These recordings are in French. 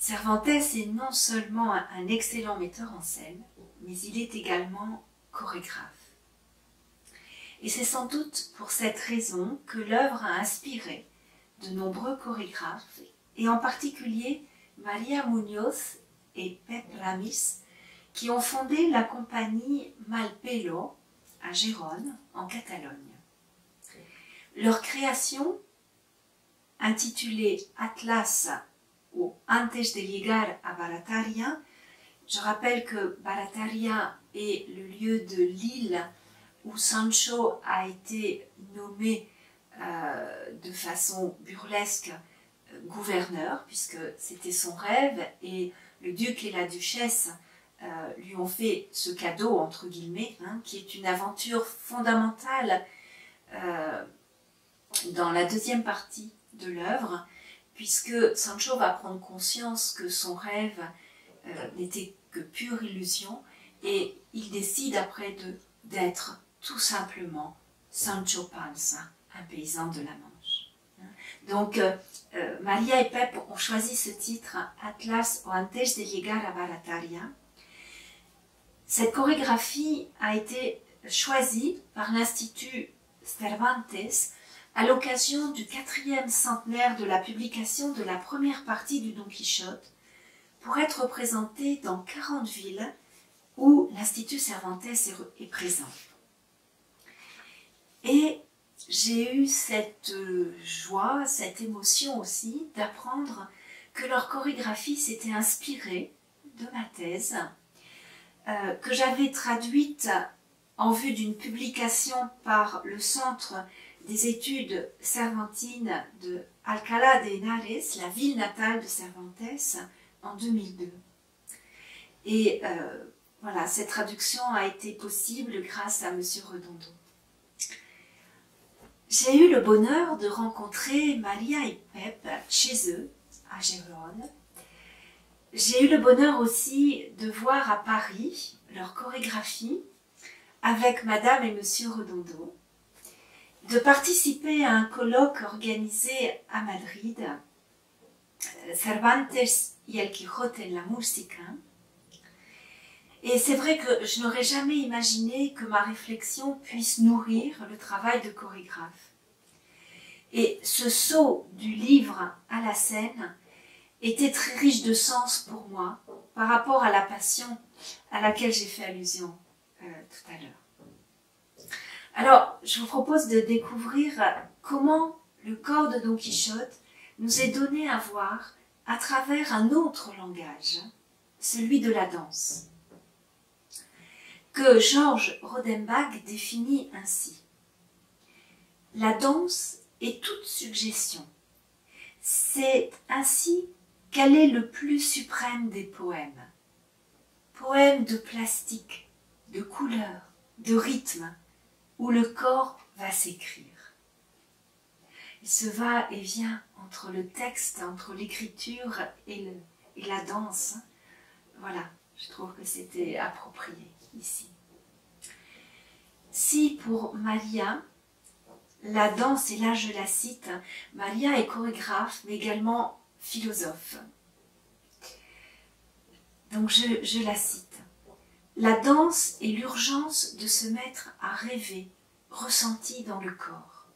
Cervantes est non seulement un excellent metteur en scène, mais il est également chorégraphe. Et c'est sans doute pour cette raison que l'œuvre a inspiré de nombreux chorégraphes, et en particulier Maria Muñoz et Pep Ramis, qui ont fondé la compagnie Malpelo à Gérone, en Catalogne. Leur création, intitulée Atlas ou Antes de llegar a Barataria, je rappelle que Barataria est le lieu de l'île où Sancho a été nommé de façon burlesque gouverneur, puisque c'était son rêve, et le duc et la duchesse lui ont fait ce cadeau, entre guillemets, qui est une aventure fondamentale dans la deuxième partie de l'œuvre, puisque Sancho va prendre conscience que son rêve n'était que pure illusion, et il décide après d'être tout simplement Sancho Panza, un paysan de la Manche. Donc, Maria et Pep ont choisi ce titre, Atlas o Antes de llegar a Barataria. Cette chorégraphie a été choisie par l'Institut Cervantes à l'occasion du 4e centenaire de la publication de la première partie du Don Quichotte, pour être représentée dans 40 villes où l'Institut Cervantes est présent. Et j'ai eu cette joie, cette émotion aussi d'apprendre que leur chorégraphie s'était inspirée de ma thèse, que j'avais traduite en vue d'une publication par le Centre des études cervantines de Alcalá de Henares, la ville natale de Cervantes, en 2002. Et voilà, cette traduction a été possible grâce à M. Redondo. J'ai eu le bonheur de rencontrer Maria et Pep chez eux, à Gérone. J'ai eu le bonheur aussi de voir à Paris leur chorégraphie avec Madame et Monsieur Redondo, de participer à un colloque organisé à Madrid, Cervantes y el Quijote en la música. Et c'est vrai que je n'aurais jamais imaginé que ma réflexion puisse nourrir le travail de chorégraphe. Et ce saut du livre à la scène était très riche de sens pour moi par rapport à la passion à laquelle j'ai fait allusion tout à l'heure. Alors, je vous propose de découvrir comment le corps de Don Quichotte nous est donné à voir à travers un autre langage, celui de la danse, que Georges Rodenbach définit ainsi. La danse est toute suggestion. C'est ainsi qu'elle est le plus suprême des poèmes. Poèmes de plastique, de couleurs, de rythme, où le corps va s'écrire. Il se va et vient entre le texte, entre l'écriture et la danse. Voilà, je trouve que c'était approprié ici. Si pour Maria, la danse, et là je la cite, Maria est chorégraphe, mais également philosophe. Donc je la cite. La danse est l'urgence de se mettre à rêver, ressenti dans le corps.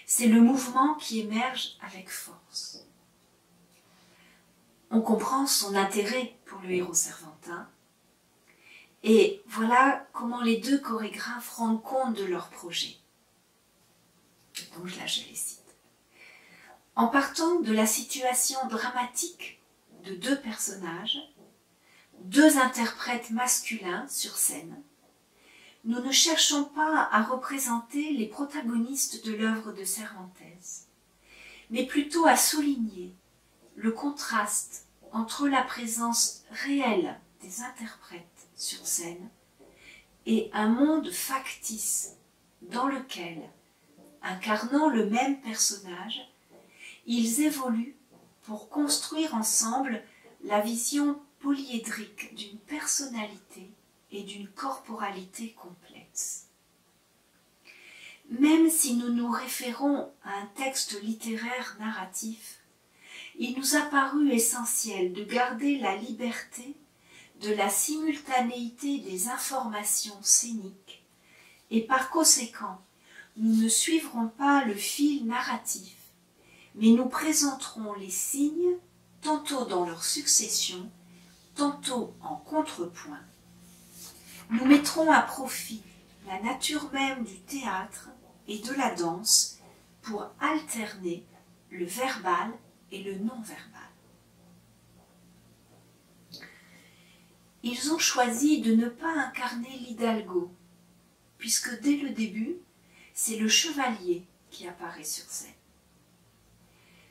C'est le mouvement qui émerge avec force. On comprend son intérêt pour le héros cervantin. Et voilà comment les deux chorégraphes rendent compte de leur projet. Donc là, je les cite. En partant de la situation dramatique de deux personnages, deux interprètes masculins sur scène, nous ne cherchons pas à représenter les protagonistes de l'œuvre de Cervantes, mais plutôt à souligner le contraste entre la présence réelle des interprètes sur scène et un monde factice dans lequel, incarnant le même personnage, ils évoluent pour construire ensemble la vision polyédrique d'une personnalité et d'une corporalité complexe. Même si nous nous référons à un texte littéraire narratif, il nous a paru essentiel de garder la liberté de la simultanéité des informations scéniques et par conséquent, nous ne suivrons pas le fil narratif, mais nous présenterons les signes tantôt dans leur succession, tantôt en contrepoint. Nous mettrons à profit la nature même du théâtre et de la danse pour alterner le verbal et le non-verbal. Ils ont choisi de ne pas incarner l'hidalgo, puisque dès le début, c'est le chevalier qui apparaît sur scène.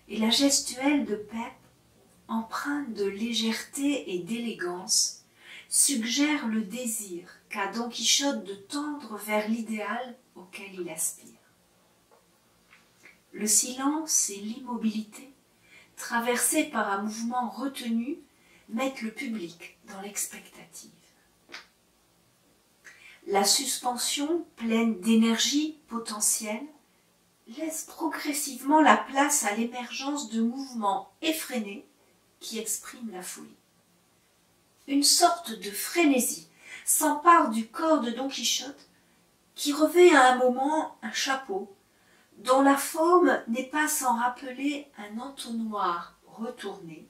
Et la gestuelle de Pep, empreinte de légèreté et d'élégance, suggère le désir qu'a Don Quichotte de tendre vers l'idéal auquel il aspire. Le silence et l'immobilité, traversés par un mouvement retenu, mettent le public dans l'expectative. La suspension, pleine d'énergie potentielle, laisse progressivement la place à l'émergence de mouvements effrénés qui expriment la folie. Une sorte de frénésie s'empare du corps de Don Quichotte qui revêt à un moment un chapeau dont la forme n'est pas sans rappeler un entonnoir retourné.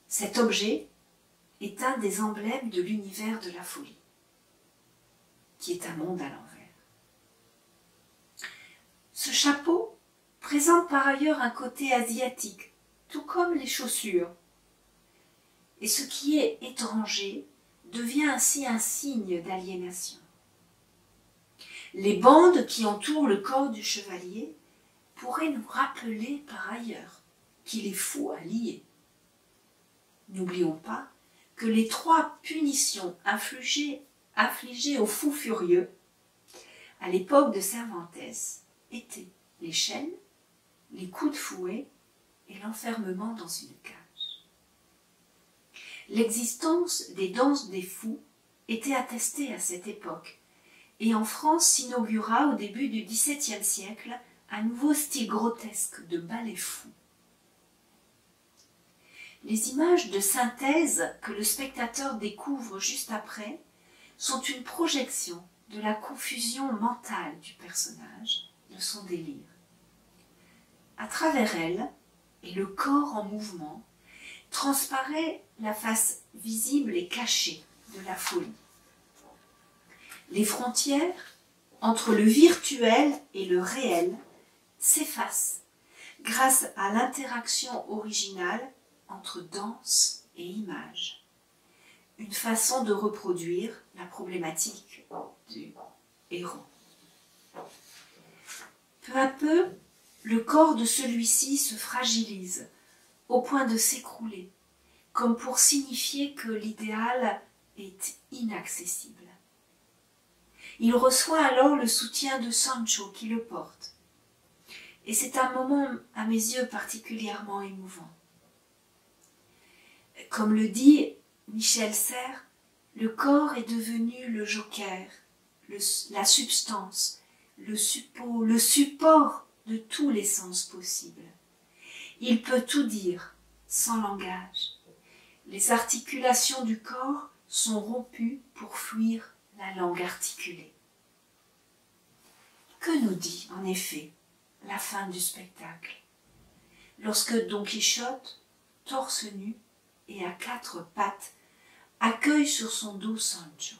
Cet objet est un des emblèmes de l'univers de la folie, qui est un monde à l'envers. Ce chapeau présente par ailleurs un côté asiatique, tout comme les chaussures. Et ce qui est étranger devient ainsi un signe d'aliénation. Les bandes qui entourent le corps du chevalier pourraient nous rappeler par ailleurs qu'il est fou à lier. N'oublions pas que les 3 punitions infligées aux fous furieux à l'époque de Cervantes étaient les chaînes, les coups de fouet et l'enfermement dans une cage. L'existence des danses des fous était attestée à cette époque, et en France s'inaugura au début du XVIIe siècle un nouveau style grotesque de ballet fou. Les images de synthèse que le spectateur découvre juste après sont une projection de la confusion mentale du personnage, de son délire. À travers elle, et le corps en mouvement, transparaît la face visible et cachée de la folie. Les frontières entre le virtuel et le réel s'effacent grâce à l'interaction originale entre danse et image. Une façon de reproduire la problématique du héros. Peu à peu, le corps de celui-ci se fragilise au point de s'écrouler, comme pour signifier que l'idéal est inaccessible. Il reçoit alors le soutien de Sancho qui le porte. Et c'est un moment, à mes yeux, particulièrement émouvant. Comme le dit Michel Serres, le corps est devenu le joker, la substance, le support de tous les sens possibles. Il peut tout dire, sans langage. Les articulations du corps sont rompues pour fuir la langue articulée. Que nous dit, en effet, la fin du spectacle, lorsque Don Quichotte, torse nu et à 4 pattes, accueille sur son dos Sancho?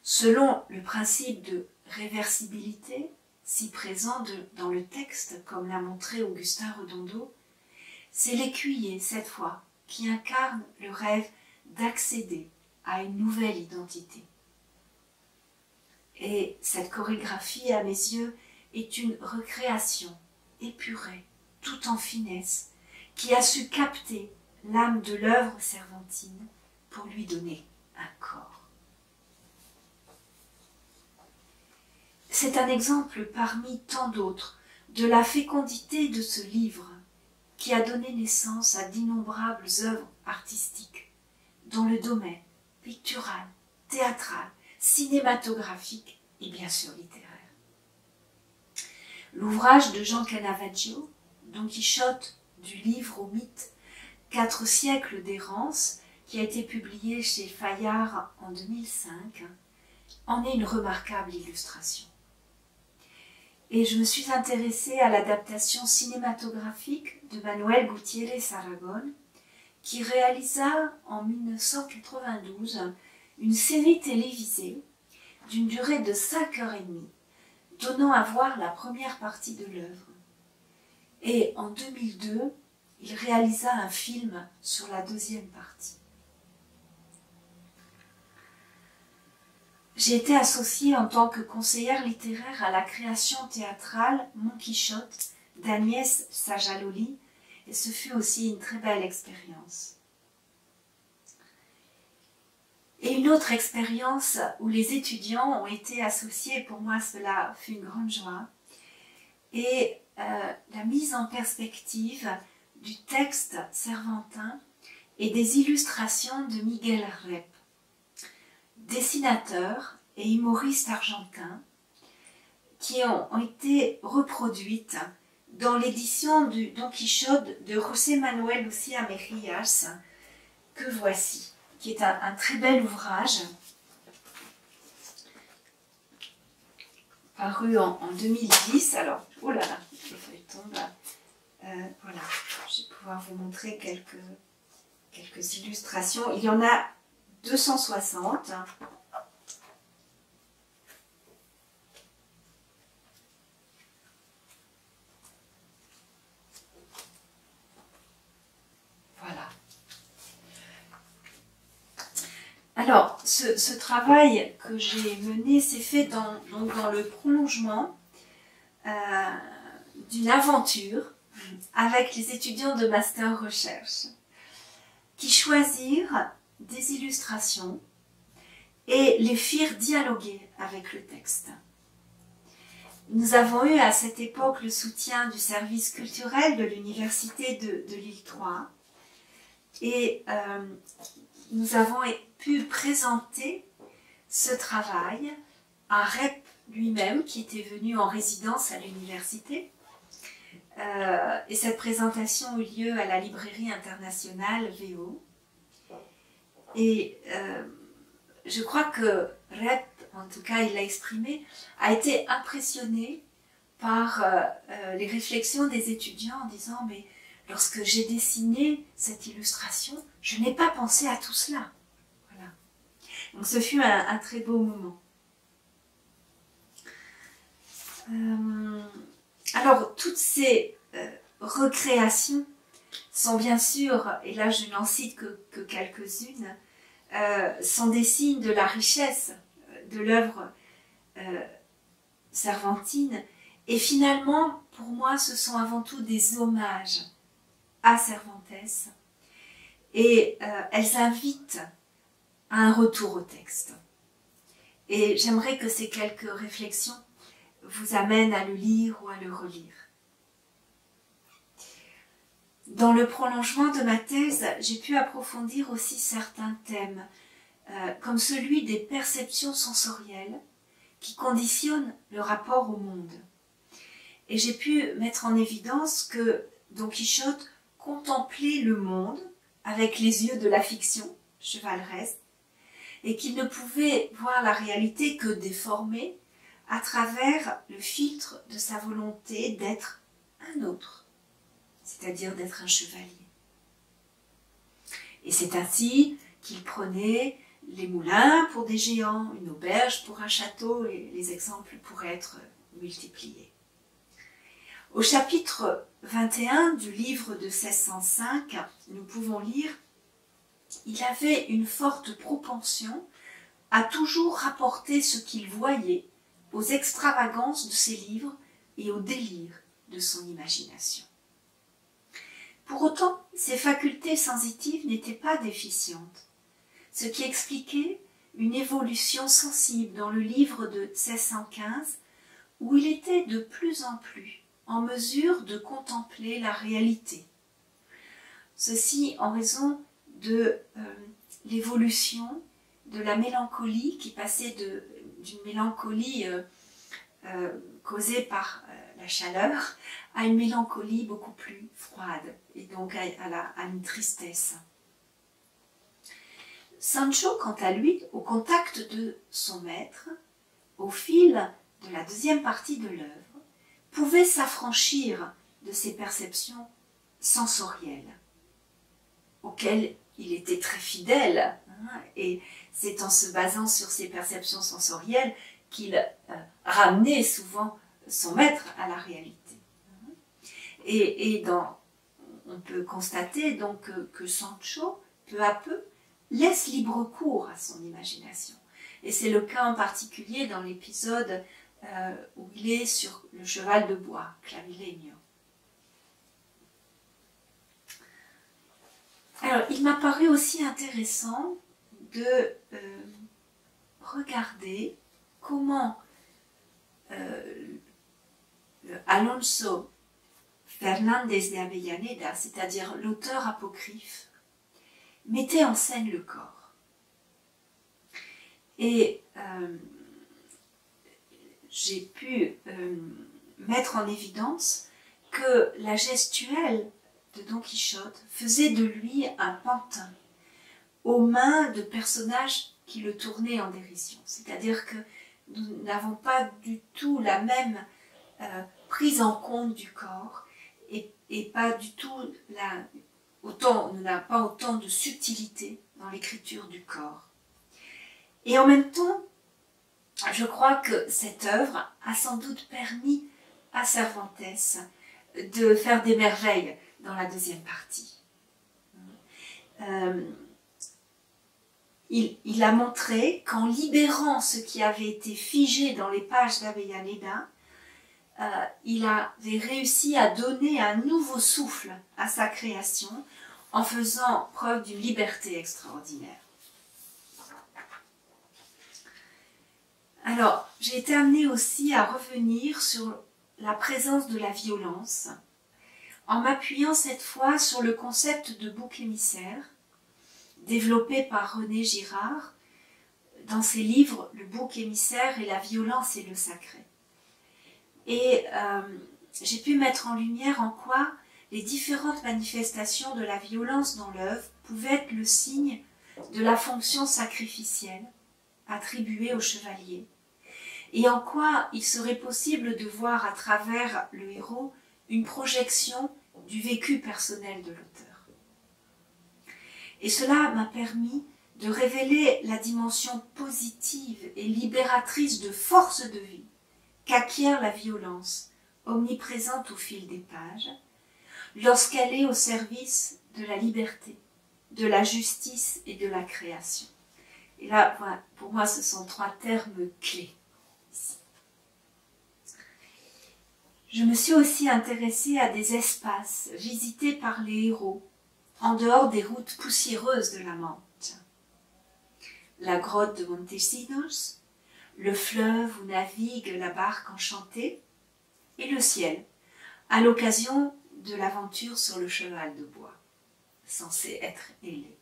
Selon le principe de réversibilité, si présent dans le texte, comme l'a montré Augustin Redondo, c'est l'écuyer, cette fois, qui incarne le rêve d'accéder à une nouvelle identité. Et cette chorégraphie, à mes yeux, est une recréation épurée, tout en finesse, qui a su capter l'âme de l'œuvre cervantine pour lui donner un corps. C'est un exemple parmi tant d'autres de la fécondité de ce livre qui a donné naissance à d'innombrables œuvres artistiques dont le domaine pictural, théâtral, cinématographique et bien sûr littéraire. L'ouvrage de Jean Canavaggio, Don Quichotte du livre au mythe 4 siècles d'errance, qui a été publié chez Fayard en 2005, en est une remarquable illustration. Et je me suis intéressée à l'adaptation cinématographique de Manuel Gutiérrez Aragon, qui réalisa en 1992 une série télévisée d'une durée de 5h30, donnant à voir la première partie de l'œuvre. Et en 2002, il réalisa un film sur la deuxième partie. J'ai été associée en tant que conseillère littéraire à la création théâtrale Mon Quichotte d'Agnès Sajaloli, et ce fut aussi une très belle expérience. Et une autre expérience où les étudiants ont été associés, pour moi cela fut une grande joie, et la mise en perspective du texte cervantin et des illustrations de Miguel Rep, dessinateur et humoriste argentin, qui ont été reproduites dans l'édition du Don Quichotte de José Manuel Lucía Mejías, que voici, qui est un très bel ouvrage, paru en 2010. Alors, oh là là, les feuilles tombent. Voilà, je vais pouvoir vous montrer quelques illustrations. Il y en a 260. Voilà. Alors, ce travail que j'ai mené s'est fait dans le prolongement d'une aventure avec les étudiants de Master Recherche, qui choisirent des illustrations et les firent dialoguer avec le texte. Nous avons eu à cette époque le soutien du service culturel de l'Université de Lille 3 et nous avons pu présenter ce travail à Rep lui-même, qui était venu en résidence à l'université. Et cette présentation eut lieu à la librairie internationale VO. Et je crois que Rep, en tout cas il l'a exprimé, a été impressionné par les réflexions des étudiants en disant « mais lorsque j'ai dessiné cette illustration, je n'ai pas pensé à tout cela ». Voilà. Donc ce fut un très beau moment. Alors toutes ces recréations sont bien sûr, et là je n'en cite que quelques-unes, sont des signes de la richesse de l'œuvre cervantine, et finalement pour moi ce sont avant tout des hommages à Cervantes, et elles invitent à un retour au texte. Et j'aimerais que ces quelques réflexions vous amènent à le lire ou à le relire. Dans le prolongement de ma thèse, j'ai pu approfondir aussi certains thèmes, comme celui des perceptions sensorielles qui conditionnent le rapport au monde. Et j'ai pu mettre en évidence que Don Quichotte contemplait le monde avec les yeux de la fiction chevaleresque et qu'il ne pouvait voir la réalité que déformée à travers le filtre de sa volonté d'être un autre, c'est-à-dire d'être un chevalier. Et c'est ainsi qu'il prenait les moulins pour des géants, une auberge pour un château, et les exemples pourraient être multipliés. Au chapitre 21 du livre de 1605, nous pouvons lire « Il avait une forte propension à toujours rapporter ce qu'il voyait aux extravagances de ses livres et au délire de son imagination. » Pour autant, ses facultés sensitives n'étaient pas déficientes, ce qui expliquait une évolution sensible dans le livre de 1615, où il était de plus en plus en mesure de contempler la réalité. Ceci en raison de l'évolution de la mélancolie qui passait d'une mélancolie causée par la chaleur, à une mélancolie beaucoup plus froide et donc à une tristesse. Sancho, quant à lui, au contact de son maître, au fil de la deuxième partie de l'œuvre, pouvait s'affranchir de ses perceptions sensorielles, auxquelles il était très fidèle, et c'est en se basant sur ses perceptions sensorielles qu'il ramenait souvent son maître à la réalité. Et on peut constater donc que Sancho, peu à peu, laisse libre cours à son imagination. Et c'est le cas en particulier dans l'épisode où il est sur le cheval de bois, Clavileño. Alors, il m'a paru aussi intéressant de regarder comment Alonso Fernández de Avellaneda, c'est-à-dire l'auteur apocryphe, mettait en scène le corps. Et j'ai pu mettre en évidence que la gestuelle de Don Quichotte faisait de lui un pantin aux mains de personnages qui le tournaient en dérision. C'est-à-dire que nous n'avons pas du tout la même prise en compte du corps et pas du tout on n'a pas autant de subtilité dans l'écriture du corps. Et en même temps, je crois que cette œuvre a sans doute permis à Cervantes de faire des merveilles dans la deuxième partie. Il a montré qu'en libérant ce qui avait été figé dans les pages d'Avellaneda, il avait réussi à donner un nouveau souffle à sa création en faisant preuve d'une liberté extraordinaire. Alors, j'ai été amenée aussi à revenir sur la présence de la violence, en m'appuyant cette fois sur le concept de bouc émissaire, développé par René Girard dans ses livres « Le bouc émissaire et la violence et le sacré ». Et j'ai pu mettre en lumière en quoi les différentes manifestations de la violence dans l'œuvre pouvaient être le signe de la fonction sacrificielle attribuée au chevalier, et en quoi il serait possible de voir à travers le héros une projection du vécu personnel de l'auteur. Et cela m'a permis de révéler la dimension positive et libératrice de force de vie qu'acquiert la violence, omniprésente au fil des pages, lorsqu'elle est au service de la liberté, de la justice et de la création. Et là, voilà, pour moi, ce sont trois termes clés. Ici. Je me suis aussi intéressée à des espaces visités par les héros, en dehors des routes poussiéreuses de la Manche. La grotte de Montesinos, le fleuve où navigue la barque enchantée, et le ciel, à l'occasion de l'aventure sur le cheval de bois, censé être ailé.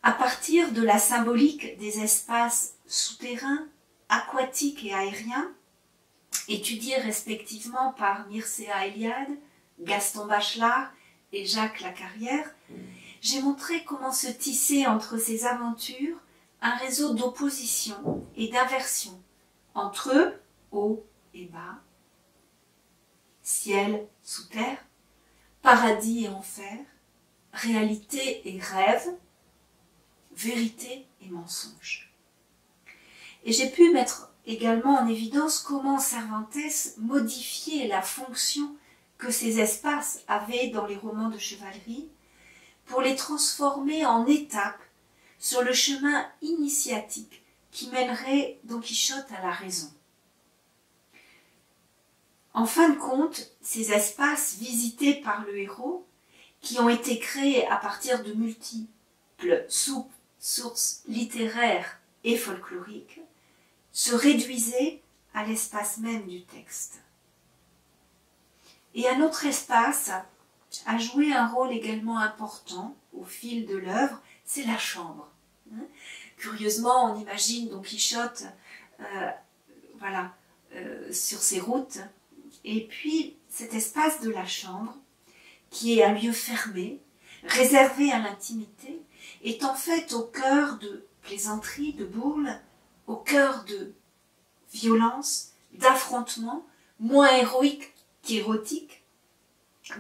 À partir de la symbolique des espaces souterrains, aquatiques et aériens, étudiés respectivement par Mircea Eliade, Gaston Bachelard et Jacques Lacarrière, j'ai montré comment se tissait entre ces aventures un réseau d'opposition et d'inversion entre eux, haut et bas, ciel sous terre, paradis et enfer, réalité et rêve, vérité et mensonge. Et j'ai pu mettre également en évidence comment Cervantes modifiait la fonction que ces espaces avaient dans les romans de chevalerie pour les transformer en étapes sur le chemin initiatique qui mènerait Don Quichotte à la raison. En fin de compte, ces espaces visités par le héros, qui ont été créés à partir de multiples sources littéraires et folkloriques, se réduisaient à l'espace même du texte. Et un autre espace a joué un rôle également important au fil de l'œuvre, c'est la chambre. Curieusement, on imagine Don Quichotte voilà, sur ces routes. Et puis cet espace de la chambre, qui est un lieu fermé, réservé à l'intimité, est en fait au cœur de plaisanteries, de bourles, au cœur de violences, d'affrontements, moins héroïques qu'érotiques,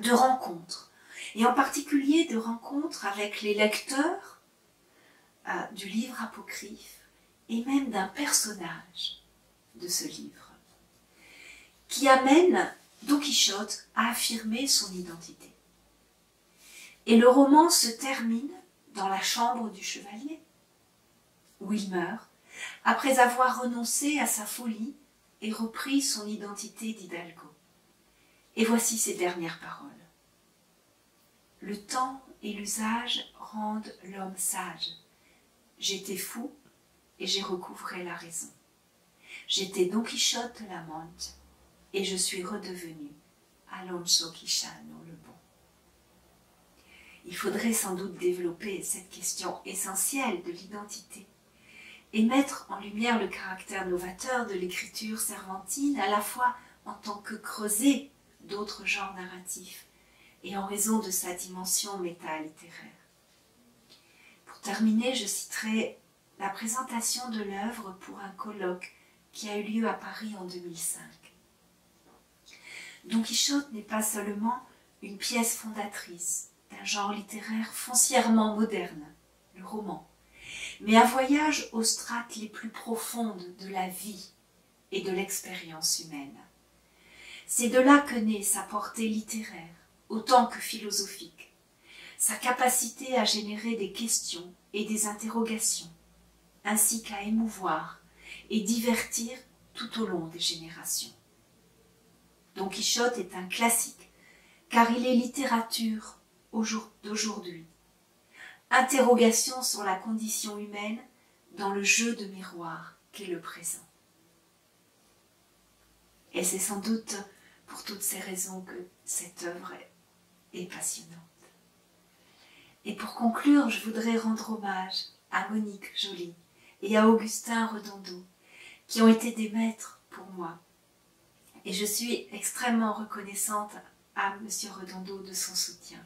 de rencontres. Et en particulier de rencontres avec les lecteurs du livre apocryphe et même d'un personnage de ce livre, qui amène Don Quichotte à affirmer son identité. Et le roman se termine dans la chambre du chevalier, où il meurt, après avoir renoncé à sa folie et repris son identité d'Hidalgo. Et voici ses dernières paroles. Le temps et l'usage rendent l'homme sage. J'étais fou et j'ai recouvré la raison. J'étais Don Quichotte la Manche et je suis redevenu Alonso Quixano le bon. Il faudrait sans doute développer cette question essentielle de l'identité et mettre en lumière le caractère novateur de l'écriture cervantine, à la fois en tant que creuset d'autres genres narratifs et en raison de sa dimension métalittéraire. Pour terminer, je citerai la présentation de l'œuvre pour un colloque qui a eu lieu à Paris en 2005. Don Quichotte n'est pas seulement une pièce fondatrice d'un genre littéraire foncièrement moderne, le roman, mais un voyage aux strates les plus profondes de la vie et de l'expérience humaine. C'est de là que naît sa portée littéraire, autant que philosophique, sa capacité à générer des questions et des interrogations, ainsi qu'à émouvoir et divertir tout au long des générations. Don Quichotte est un classique, car il est littérature d'aujourd'hui. Interrogation sur la condition humaine dans le jeu de miroir qu'est le présent. Et c'est sans doute pour toutes ces raisons que cette œuvre est passionnante. Et pour conclure, je voudrais rendre hommage à Monique Joly et à Augustin Redondo, qui ont été des maîtres pour moi. Et je suis extrêmement reconnaissante à M. Redondo de son soutien.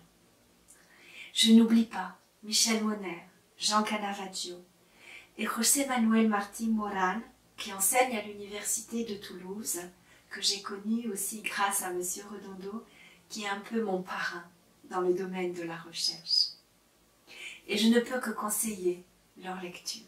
Je n'oublie pas Michel Moner, Jean Canavaggio et José Manuel Martín Morán, qui enseigne à l'université de Toulouse, que j'ai connu aussi grâce à M. Redondo, qui est un peu mon parrain dans le domaine de la recherche. Et je ne peux que conseiller leur lecture.